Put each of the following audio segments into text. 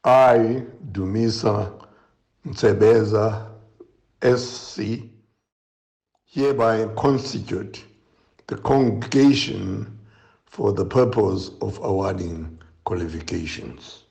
I, Dumisa Mtsebeza, SC, hereby constitute the congregation for the purpose of awarding qualifications.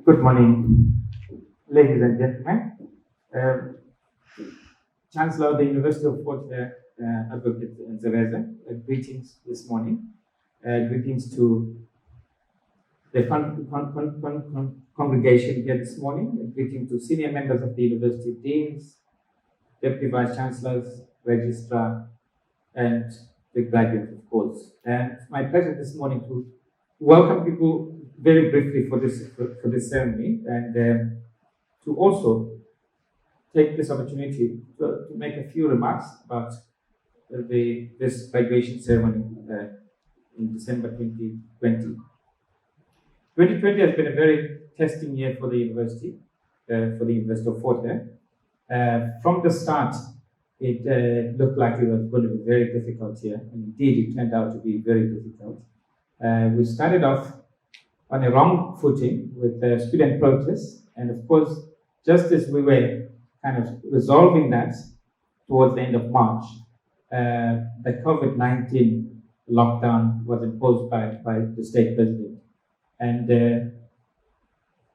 Good morning, ladies and gentlemen. Chancellor of the University of Fort Advocate Nzebeza, greetings this morning. Greetings to the congregation here this morning. Greetings to senior members of the university, deans, deputy vice chancellors, registrar, and the graduates, of course. And it's my pleasure this morning to welcome people very briefly for this ceremony, and to also take this opportunity to make a few remarks about this graduation ceremony in December 2020. 2020 has been a very testing year for the University of Fort Hare. From the start, it looked like it was going to be a very difficult year, and indeed it turned out to be very difficult. We started off on a wrong footing with student protests, and of course, just as we were kind of resolving that towards the end of March, the COVID-19 lockdown was imposed by the state president. And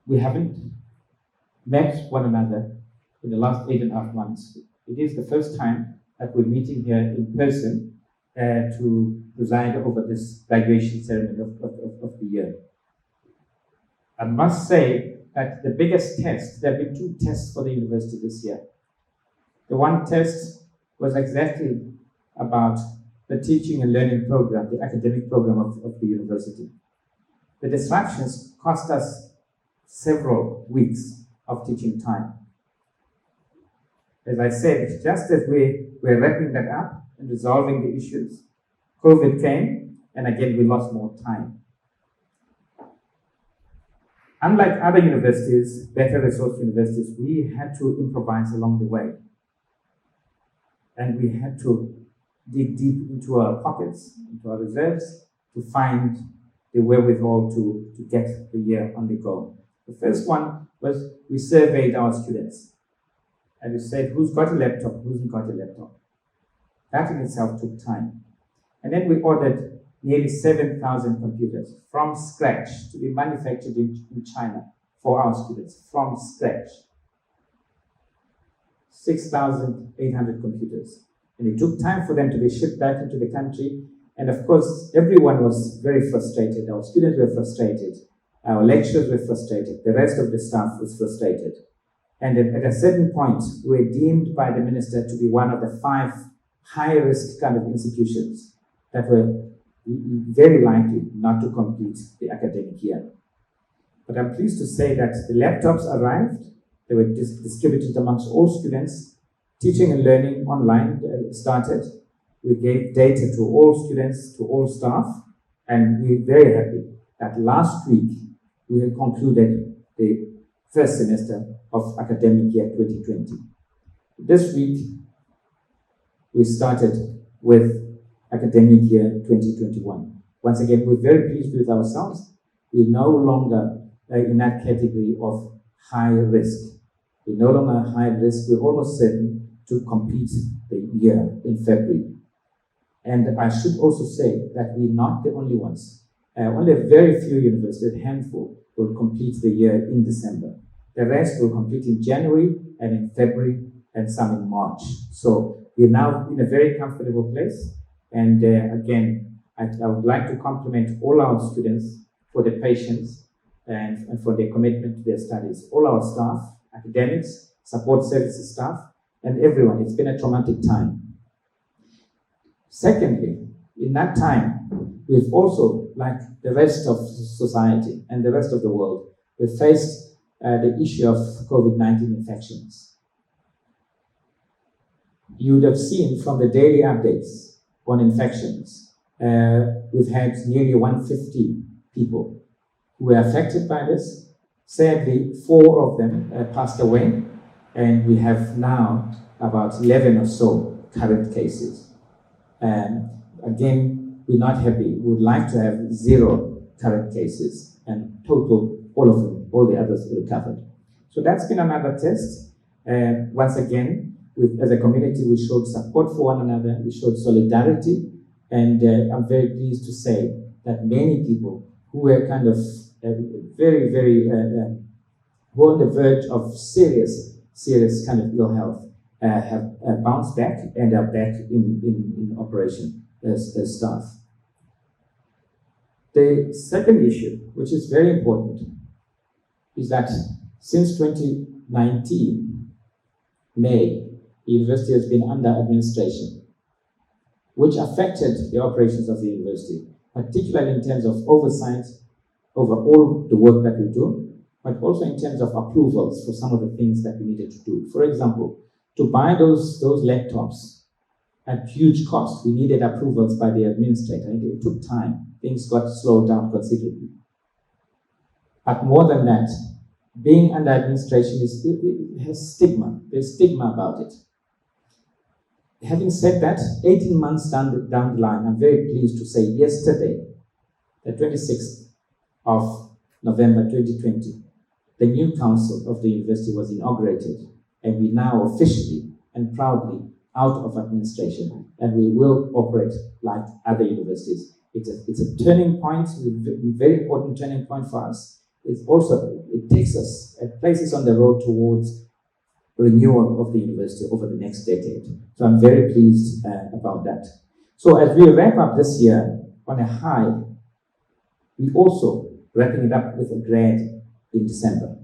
we haven't met one another in the last 8.5 months. It is the first time that we're meeting here in person to preside over this graduation ceremony of the year. I must say that the biggest test, there have been 2 tests for the university this year. The one test was exactly about the teaching and learning program, the academic program of the university. The disruptions cost us several weeks of teaching time. As I said, just as we were wrapping that up and resolving the issues, COVID came, and again we lost more time. Unlike other universities, better resourced universities, we had to improvise along the way. And we had to dig deep into our pockets, into our reserves, to find the wherewithal to get the year on the go. The first one was we surveyed our students. And we said, who's got a laptop, who's not got a laptop? That in itself took time. And then we ordered nearly 7,000 computers from scratch to be manufactured in China for our students, from scratch. 6,800 computers. And it took time for them to be shipped back into the country. And of course, everyone was very frustrated. Our students were frustrated. Our lecturers were frustrated. The rest of the staff was frustrated. And at a certain point, we were deemed by the minister to be one of the 5 high-risk kind of institutions that were very likely not to complete the academic year. But I'm pleased to say that the laptops arrived. They were distributed amongst all students. Teaching and learning online started. We gave data to all students, to all staff, and we're very happy that last week we had concluded the first semester of academic year 2020. This week we started with academic year 2021. Once again, we're very pleased with ourselves. We're no longer in that category of high risk. We're no longer high risk. We're almost certain to complete the year in February. And I should also say that we're not the only ones. Only a very few universities, a handful, will complete the year in December. The rest will complete in January and in February and some in March. So we're now in a very comfortable place. And again, I would like to compliment all our students for their patience and for their commitment to their studies. All our staff, academics, support services staff, and everyone. It's been a traumatic time. Secondly, in that time, we've also, like the rest of society and the rest of the world, we've faced the issue of COVID-19 infections. You would have seen from the daily updates on infections, we've had nearly 150 people who were affected by this. Sadly, 4 of them passed away, and we have now about 11 or so current cases. Again, we're not happy. We would like to have 0 current cases and total, all of them, all the others recovered. So that's been another test. Once again, as a community, we showed support for one another, we showed solidarity, and I'm very pleased to say that many people who were kind of very, very, were on the verge of serious kind of ill health have bounced back and are back in operation as staff. The second issue, which is very important, is that since 2019, May, the university has been under administration, which affected the operations of the university, particularly in terms of oversight over all the work that we do, but also in terms of approvals for some of the things that we needed to do. For example, to buy those laptops at huge cost, we needed approvals by the administrator. It took time. Things got slowed down considerably. But more than that, being under administration it has stigma. There's stigma about it. Having said that, 18 months down the line, I'm very pleased to say yesterday, the 26th of November 2020, the new council of the university was inaugurated, and we now officially and proudly out of administration, and we will operate like other universities. It's a turning point, a very important turning point for us. It takes us, it places on the road towards renewal of the university over the next decade. So I'm very pleased about that. So as we wrap up this year on a high, we also wrapping it up with a grad in December.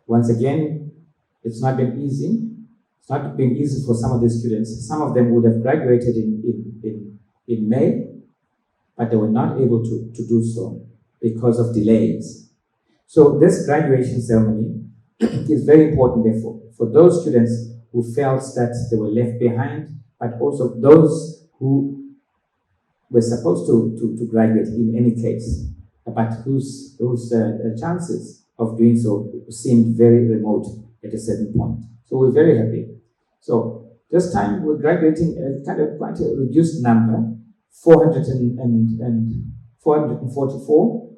Once again, it's not been easy. It's not been easy for some of the students. Some of them would have graduated in May, but they were not able to do so because of delays. So this graduation ceremony is very important, therefore, for those students who felt that they were left behind, but also those who were supposed to graduate in any case, but whose chances of doing so seemed very remote at a certain point. So we're very happy. So this time we're graduating kind of quite a reduced number, 444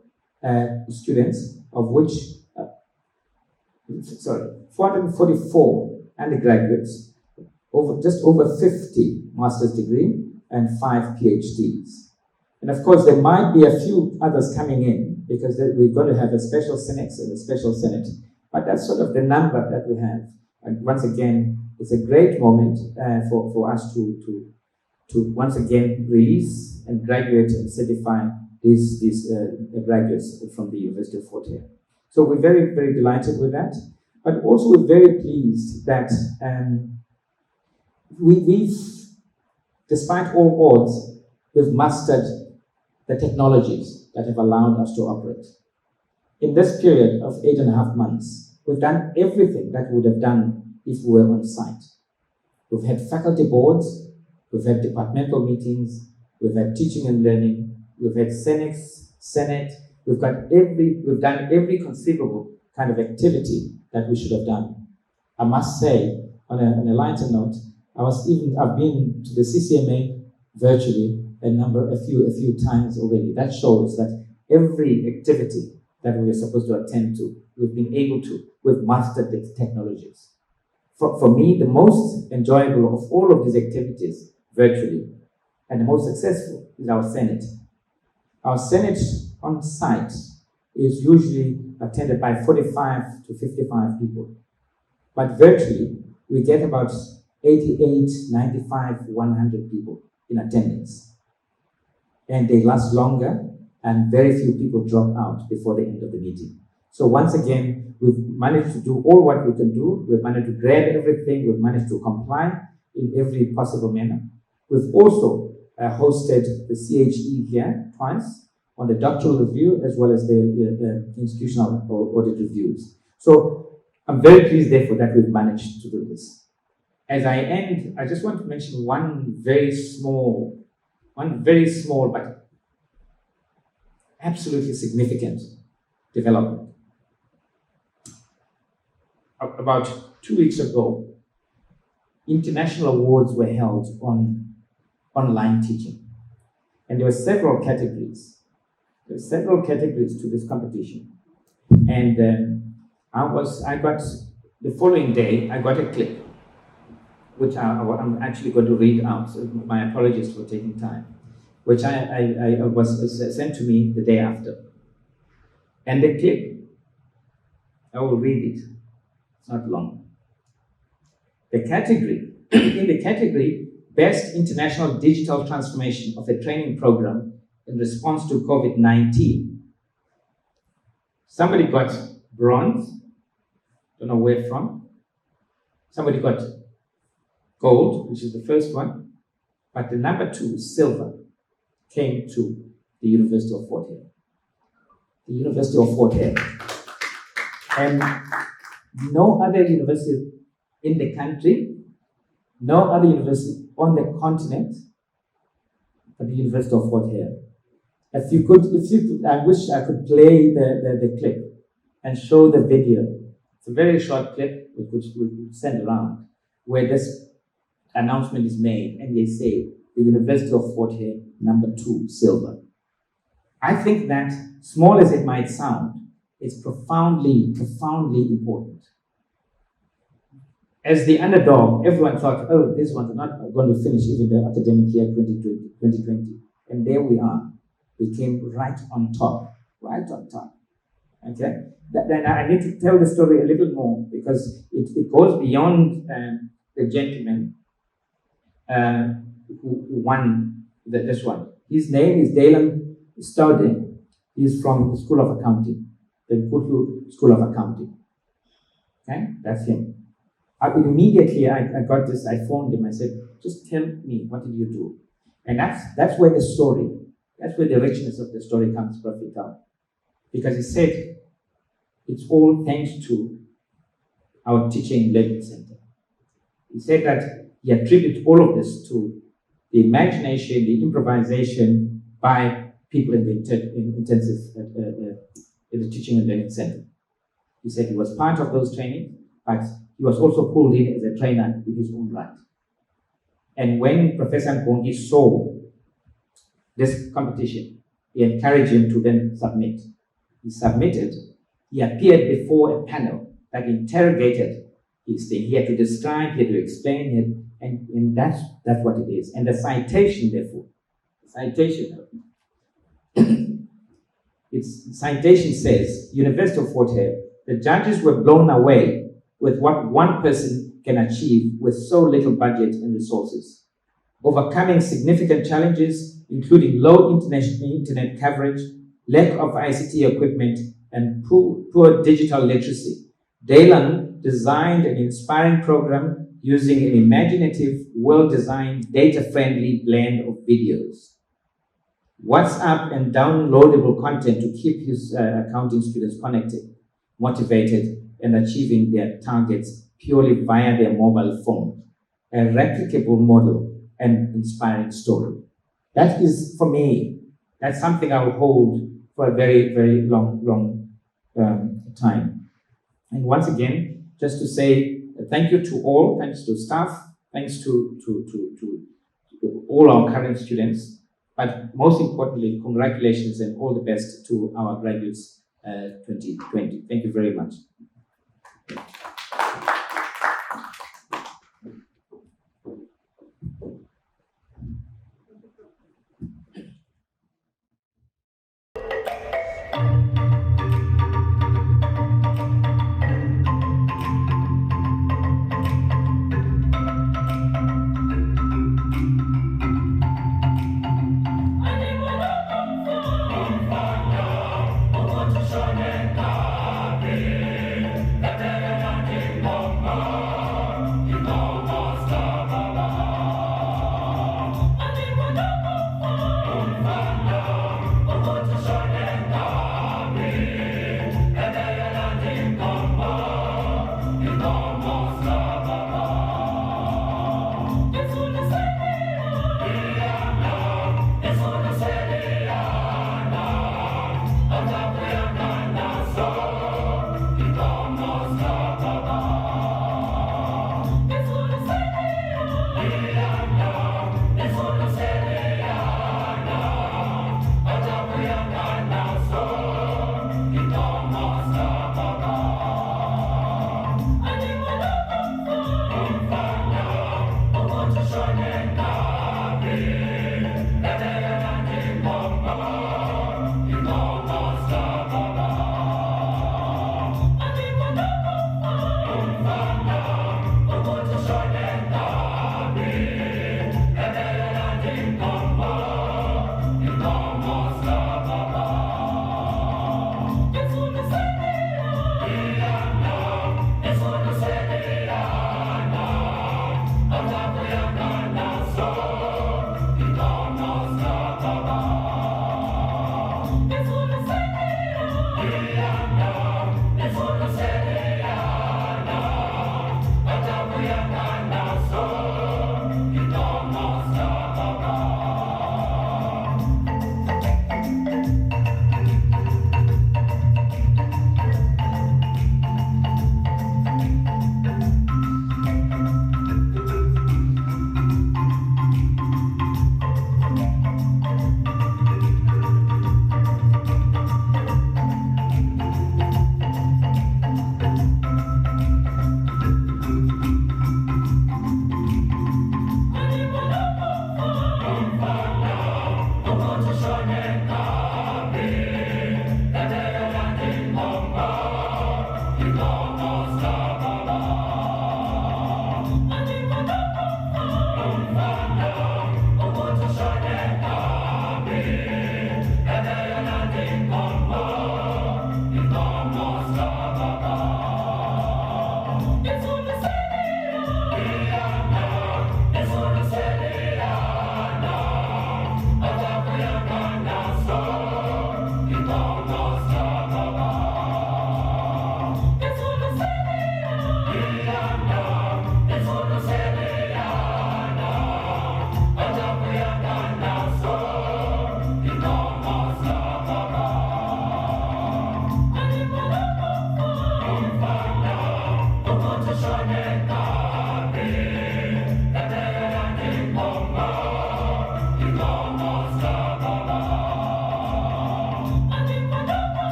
students, of which 444 undergraduates, just over 50 master's degree and 5 PhDs. And of course, there might be a few others coming in because we're going to have a special Senate and a special Senate. But that's sort of the number that we have. And once again, it's a great moment for us to once again release and graduate and certify these graduates from the University of Fort Hare. So we're very, very delighted with that. But also we're very pleased that we've, despite all odds, we've mastered the technologies that have allowed us to operate. In this period of 8.5 months, we've done everything that we would have done if we were on site. We've had faculty boards, we've had departmental meetings, we've had teaching and learning, we've had Senate, we've done every conceivable kind of activity that we should have done. I must say, on a lighter note, I've been to the CCMA virtually a few times already. That shows that every activity that we are supposed to attend to, we've mastered the technologies. For me, the most enjoyable of all of these activities virtually and the most successful is our Senate. Our Senate on site is usually attended by 45 to 55 people. But virtually, we get about 88, 95, 100 people in attendance. And they last longer, and very few people drop out before the end of the meeting. So once again, we've managed to do all what we can do. We've managed to grab everything. We've managed to comply in every possible manner. We've also hosted the CHE here twice on the doctoral review as well as the institutional audit reviews. So I'm very pleased, therefore, that we've managed to do this. As I end, I just want to mention one very small but absolutely significant development. About 2 weeks ago, international awards were held on online teaching. And there were several categories. There were several categories to this competition. And the following day, I got a clip, which I'm actually going to read out. So my apologies for taking time, which was sent to me the day after. And the clip, I will read it. It's not long. The category, in the category, Best International Digital Transformation of a Training Program in Response to COVID-19. Somebody got bronze, don't know where from. Somebody got gold, which is the first one, but the number 2, silver, came to the University of Fort Hare. The University of Fort Hare. And no other university in the country, no other university on the continent, but the University of Fort Hare. If you could, I wish I could play the clip and show the video. It's a very short clip which we send around, where this announcement is made, and they say the University of Fort Hare, number 2, silver. I think that, small as it might sound, it's profoundly, profoundly important. As the underdog, everyone thought, oh, these ones are not going to finish even the academic year 2020. And there we are. We came right on top, right on top. Okay? Then I need to tell the story a little more, because it goes beyond the gentleman who won this one. His name is Dalen Stoughton. He's from the School of Accounting, the Nkutlu School of Accounting. Okay, that's him. Immediately I got this, I phoned him, I said, just tell me, what did you do? And that's where the story, that's where the richness of the story comes from. Because he said, it's all thanks to our teaching and learning center. He said that he attributes all of this to the imagination, the improvisation by people in the intensive, in the teaching and learning center. He said he was part of those trainings, but he was also pulled in as a trainer in his own right. And when Professor Nkongi saw this competition, he encouraged him to then submit. He submitted. He appeared before a panel that interrogated his thing. He had to describe, he had to explain it, and that's what it is. And the citation, therefore, its citation says, University of Fort Hare, the judges were blown away with what one person can achieve with so little budget and resources. Overcoming significant challenges, including low internet coverage, lack of ICT equipment, and poor digital literacy, Dalen designed an inspiring program using an imaginative, well-designed, data-friendly blend of videos, WhatsApp and downloadable content to keep his accounting students connected, motivated, and achieving their targets purely via their mobile phone. A replicable model and inspiring story. That is, for me, that's something I will hold for a very, very long time. And once again, just to say thank you to all, thanks to staff, thanks to all our current students, but most importantly, congratulations and all the best to our graduates 2020. Thank you very much.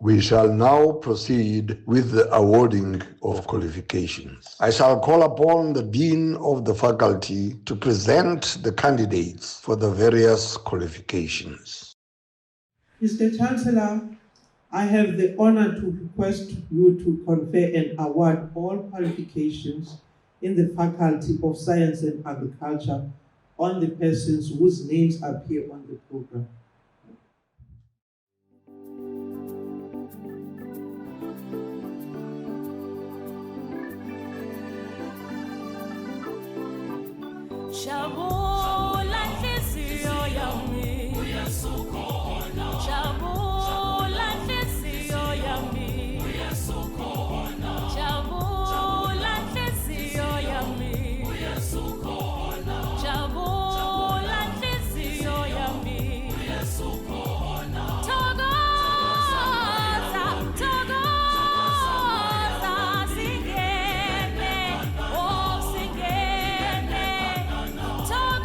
We shall now proceed with the awarding of qualifications. I shall call upon the Dean of the Faculty to present the candidates for the various qualifications. Mr. Chancellor, I have the honor to request you to confer and award all qualifications in the Faculty of Science and Agriculture on the persons whose names appear on the program. Shabula nhliziyo yami uyasukhona Shabula nhliziyo yami uyasukhona Shabula nhliziyo yami uyasukhona Shabula nhliziyo yami uyasukhona Thokoza singene oh singene Talk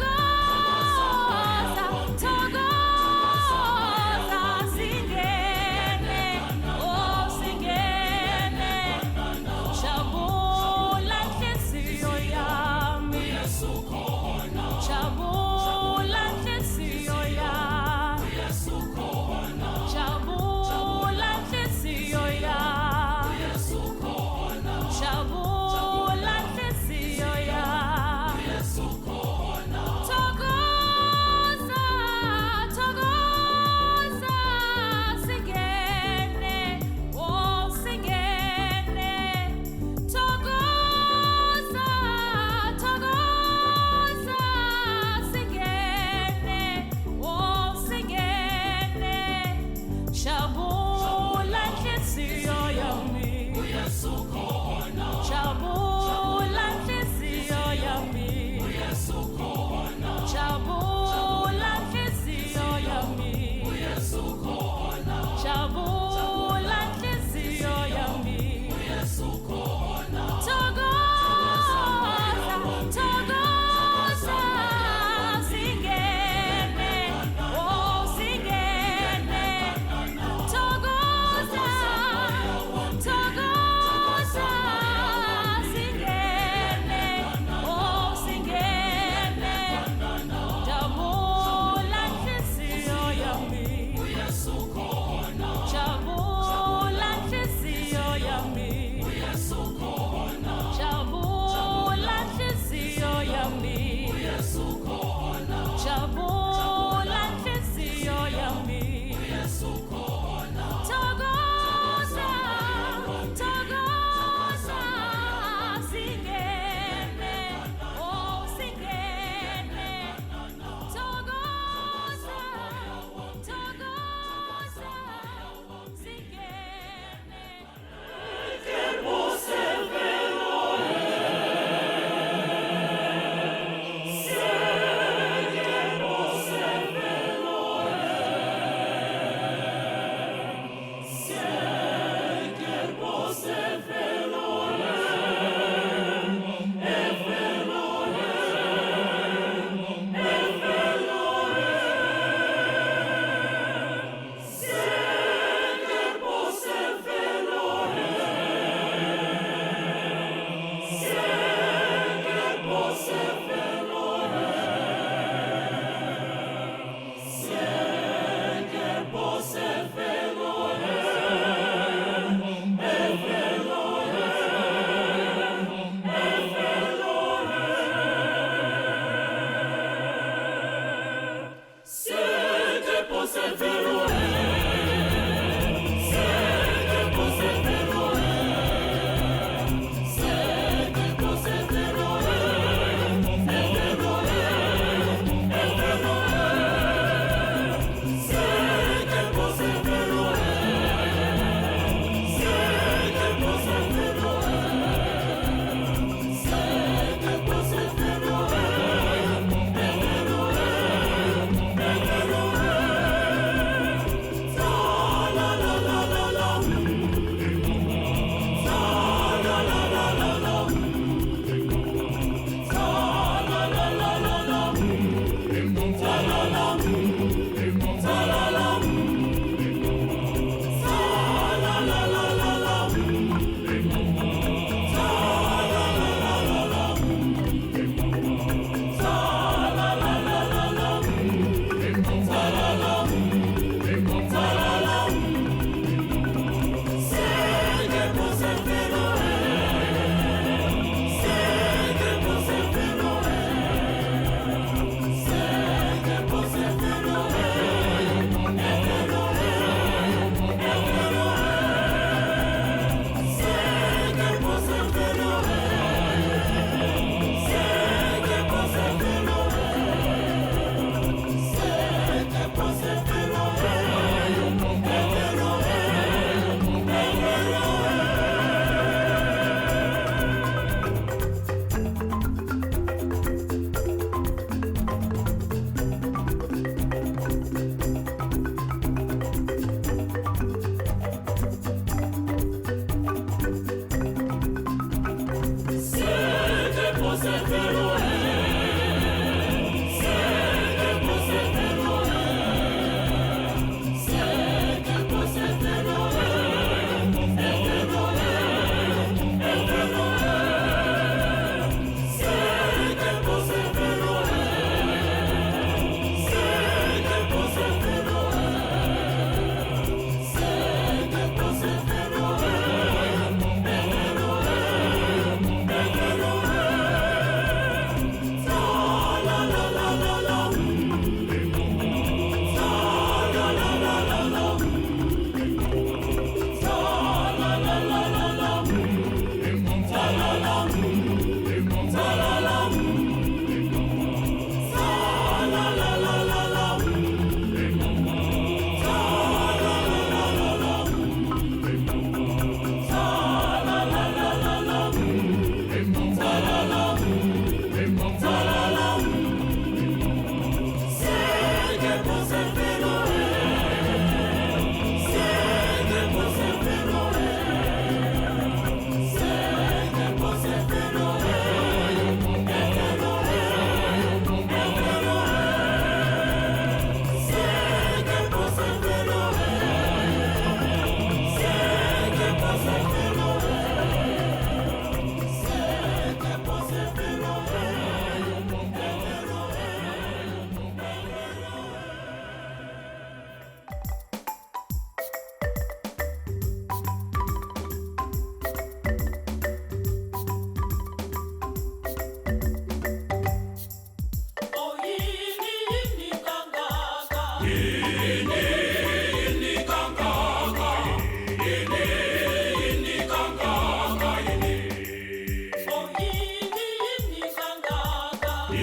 Samthatha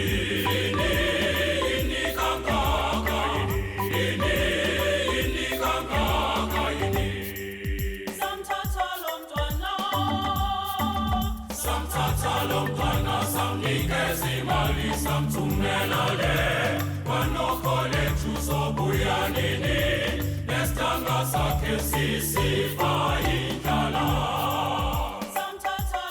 lo mntwana samnikeza imali samthumela le kwanokho lethu sobuya nini nesitanga sakhe sisifa indlala. Samthatha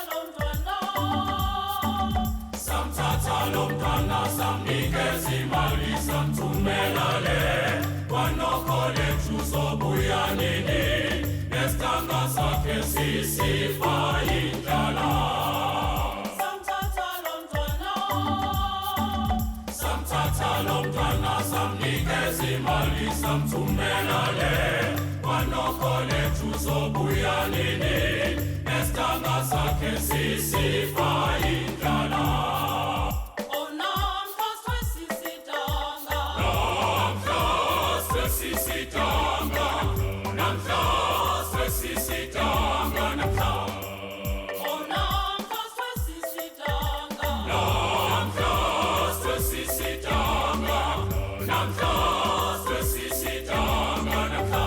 lo mntwana samnikeza imali samthumela le kwanokho lethu sobuya nini nesitanga sakhe sisifa indlala. Samthatha lo mntwana samnikeza imali samthumela le kwanokho lethu sobuya nini nesitanga sakhe sisifa indlala. Namhla sisitanga, namhla sisitanga, namhla sisitanga, namhla.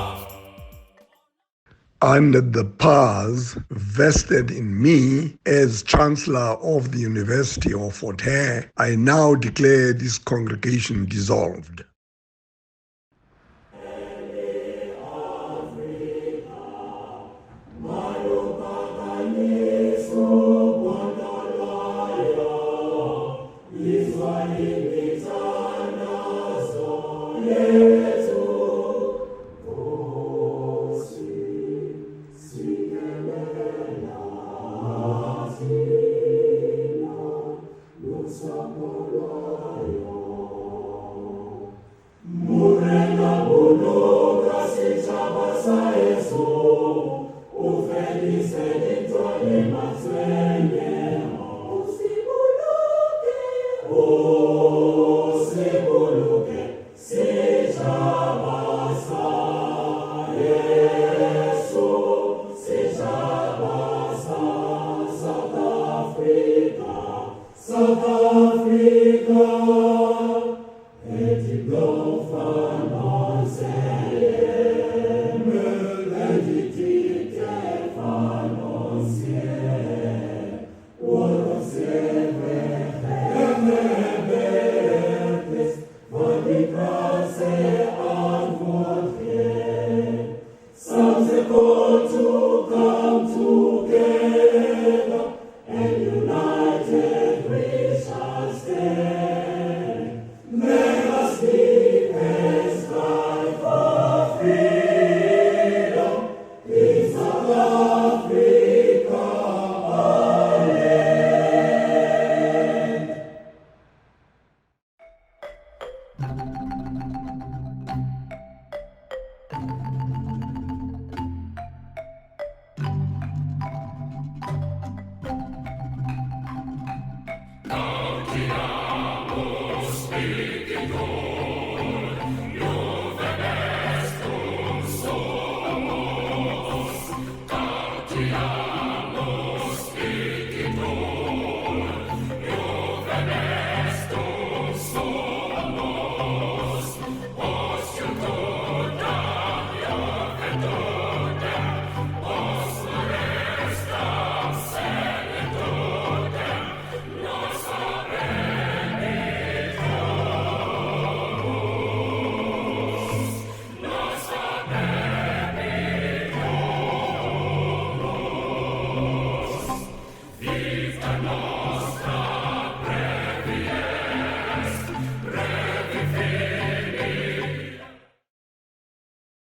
Under the powers vested in me as Chancellor of the University of Fort Hare, I now declare this congregation dissolved. Speaking